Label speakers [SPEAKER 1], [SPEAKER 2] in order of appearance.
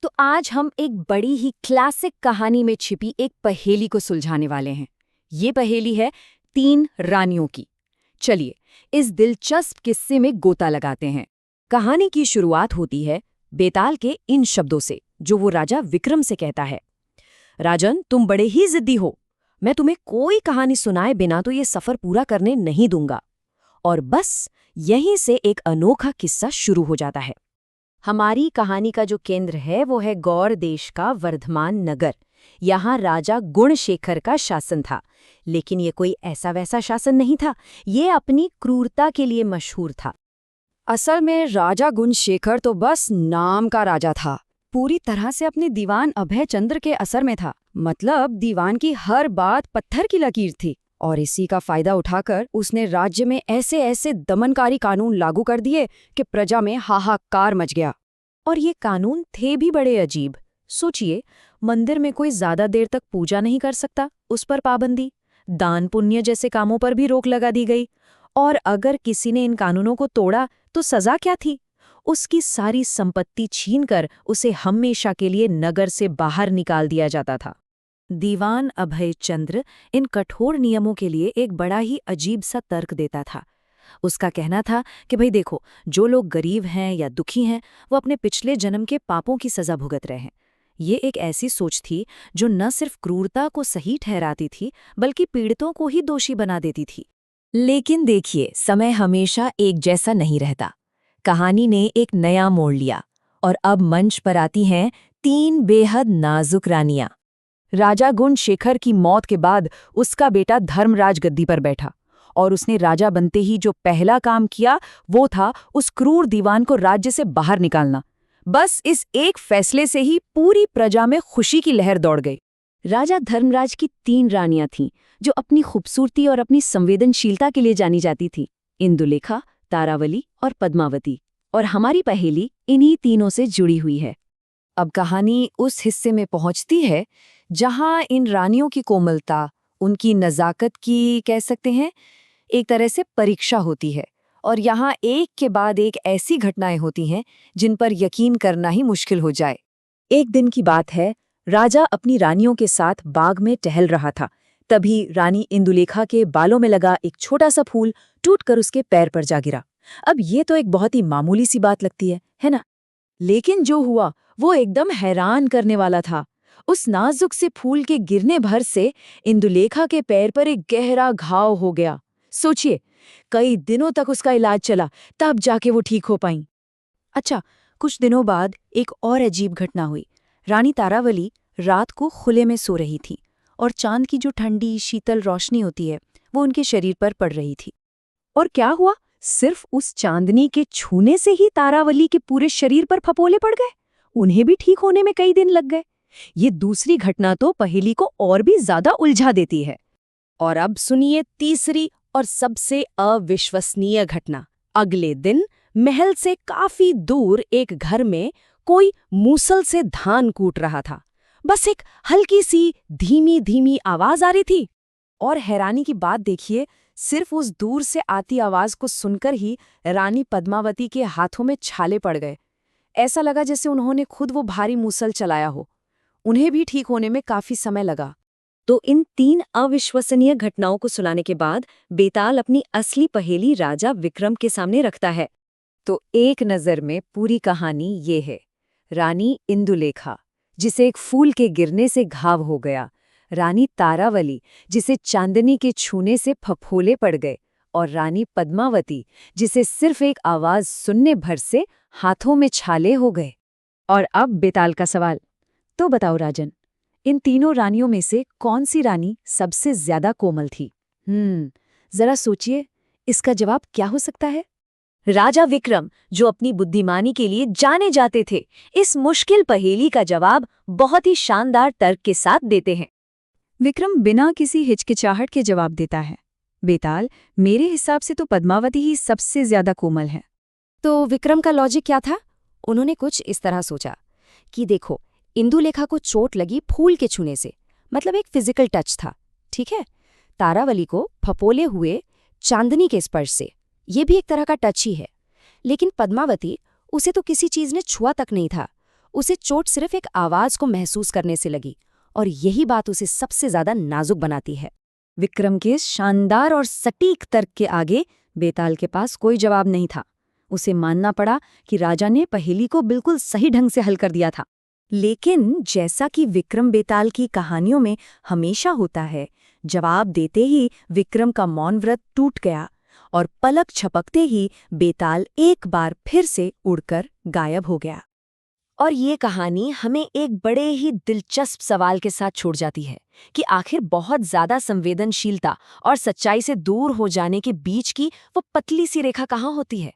[SPEAKER 1] तो आज हम एक बड़ी ही क्लासिक कहानी में छिपी एक पहेली को सुलझाने वाले हैं। ये पहेली है 3 रानियों की। चलिए इस दिलचस्प किस्से में गोता लगाते हैं। कहानी की शुरुआत होती है बेताल के इन शब्दों से, जो वो राजा विक्रम से कहता है। राजन, तुम बड़े ही जिद्दी हो। मैं तुम्हें कोई कहानी सुनाए बिना तो ये सफर पूरा करने नहीं दूंगा। और बस यहीं से एक अनोखा किस्सा शुरू हो जाता है। हमारी कहानी का जो केंद्र है वो है गौड़ देश का वर्धमान नगर। यहाँ राजा गुणशेखर का शासन था, लेकिन ये कोई ऐसा वैसा शासन नहीं था। ये अपनी क्रूरता के लिए मशहूर था। असल में राजा गुणशेखर तो बस नाम का राजा था। पूरी तरह से अपने दीवान अभय चंद्र के असर में था। मतलब दीवान की हर बात पत्थर की लकीर थी, और इसी का फायदा उठाकर उसने राज्य में ऐसे ऐसे दमनकारी कानून लागू कर दिए कि प्रजा में हाहाकार मच गया। और ये कानून थे भी बड़े अजीब। सोचिए, मंदिर में कोई ज्यादा देर तक पूजा नहीं कर सकता, उस पर पाबंदी। दान पुण्य जैसे कामों पर भी रोक लगा दी गई। और अगर किसी ने इन कानूनों को तोड़ा तो सजा क्या थी? उसकी सारी संपत्ति छीनकर उसे हमेशा के लिए नगर से बाहर निकाल दिया जाता था। दीवान अभय चंद्र इन कठोर नियमों के लिए एक बड़ा ही अजीब सा तर्क देता था। उसका कहना था कि भाई देखो, जो लोग गरीब हैं या दुखी हैं वो अपने पिछले जन्म के पापों की सजा भुगत रहे हैं। ये एक ऐसी सोच थी जो न सिर्फ क्रूरता को सही ठहराती थी, बल्कि पीड़ितों को ही दोषी बना देती थी। लेकिन देखिए, समय हमेशा एक जैसा नहीं रहता। कहानी ने एक नया मोड़ लिया और अब मंच पर आती हैं 3 बेहद नाजुक रानियां। राजा गुणशेखर की मौत के बाद उसका बेटा धर्मराज गद्दी पर बैठा, और उसने राजा बनते ही जो पहला काम किया वो था उस क्रूर दीवान को राज्य से बाहर निकालना। बस इस एक फैसले से ही पूरी प्रजा में खुशी की लहर दौड़ गई। राजा धर्मराज की 3 रानियां थीं जो अपनी खूबसूरती और अपनी संवेदनशीलता के लिए जानी जाती थी। इंदुलेखा, तारावली और पद्मावती। और हमारी पहेली इन्हीं तीनों से जुड़ी हुई है। अब कहानी उस हिस्से में पहुंचती है जहां इन रानियों की कोमलता, उनकी नज़ाकत की, कह सकते हैं, एक तरह से परीक्षा होती है। और यहाँ एक के बाद एक ऐसी घटनाएं होती हैं जिन पर यकीन करना ही मुश्किल हो जाए। एक दिन की बात है, राजा अपनी रानियों के साथ बाग में टहल रहा था। तभी रानी इंदुलेखा के बालों में लगा एक छोटा सा फूल टूटकर उसके पैर पर जा गिरा। अब ये तो एक बहुत ही मामूली सी बात लगती है ना? लेकिन जो हुआ वो एकदम हैरान करने वाला था। उस नाजुक से फूल के गिरने भर से इंदुलेखा के पैर पर एक गहरा घाव हो गया। सोचिए, कई दिनों तक उसका इलाज चला, तब जाके वो ठीक हो पाई। अच्छा, कुछ दिनों बाद एक और अजीब घटना हुई। रानी तारावली रात को खुले में सो रही थी, और चांद की जो ठंडी शीतल रोशनी होती है वो उनके शरीर पर पड़ रही थी। और क्या हुआ, सिर्फ उस चांदनी के छूने से ही तारावली के पूरे शरीर पर फपोले पड़ गए। उन्हें भी ठीक होने में कई दिन लग गए। ये दूसरी घटना तो पहेली को और भी ज्यादा उलझा देती है। और अब सुनिए तीसरी और सबसे अविश्वसनीय घटना। अगले दिन महल से काफी दूर एक घर में कोई मूसल से धान कूट रहा था। बस एक हल्की सी धीमी धीमी आवाज आ रही थी। और हैरानी की बात देखिए, सिर्फ उस दूर से आती आवाज को सुनकर ही रानी पद्मावती के हाथों में छाले पड़ गए। ऐसा लगा जैसे उन्होंने खुद वो भारी मूसल चलाया हो। उन्हें भी ठीक होने में काफी समय लगा। तो इन 3 अविश्वसनीय घटनाओं को सुनाने के बाद बेताल अपनी असली पहेली राजा विक्रम के सामने रखता है। तो एक नज़र में पूरी कहानी ये है। रानी इंदुलेखा, जिसे एक फूल के गिरने से घाव हो गया। रानी तारावली, जिसे चांदनी के छूने से फफोले पड़ गए। और रानी पद्मावती, जिसे सिर्फ एक आवाज सुनने भर से हाथों में छाले हो गए। और अब बेताल का सवाल, तो बताओ राजन, इन तीनों रानियों में से कौन सी रानी सबसे ज्यादा कोमल थी? जरा सोचिए, इसका जवाब क्या हो सकता है? राजा विक्रम, जो अपनी बुद्धिमानी के लिए जाने जाते थे, इस मुश्किल पहेली का जवाब बहुत ही शानदार तर्क के साथ देते हैं। विक्रम बिना किसी हिचकिचाहट के जवाब देता है, बेताल, मेरे हिसाब से तो पद्मावती ही सबसे ज्यादा कोमल है। तो विक्रम का लॉजिक क्या था? उन्होंने कुछ इस तरह सोचा कि देखो, इंदुलेखा को चोट लगी फूल के छूने से, मतलब एक फिजिकल टच था, ठीक है। तारावली को फपोले हुए चांदनी के स्पर्श से, ये भी एक तरह का टच ही है। लेकिन पद्मावती, उसे तो किसी चीज ने छुआ तक नहीं था, उसे चोट सिर्फ एक आवाज को महसूस करने से लगी, और यही बात उसे सबसे ज्यादा नाजुक बनाती है। विक्रम के शानदार और सटीक तर्क के आगे बेताल के पास कोई जवाब नहीं था। उसे मानना पड़ा कि राजा ने पहेली को बिल्कुल सही ढंग से हल कर दिया था। लेकिन जैसा कि विक्रम बेताल की कहानियों में हमेशा होता है, जवाब देते ही विक्रम का मौन व्रत टूट गया और पलक झपकते ही बेताल एक बार फिर से उड़कर गायब हो गया। और ये कहानी हमें एक बड़े ही दिलचस्प सवाल के साथ छोड़ जाती है कि आखिर बहुत ज्यादा संवेदनशीलता और सच्चाई से दूर हो जाने के बीच की वो पतली सी रेखा कहाँ होती है।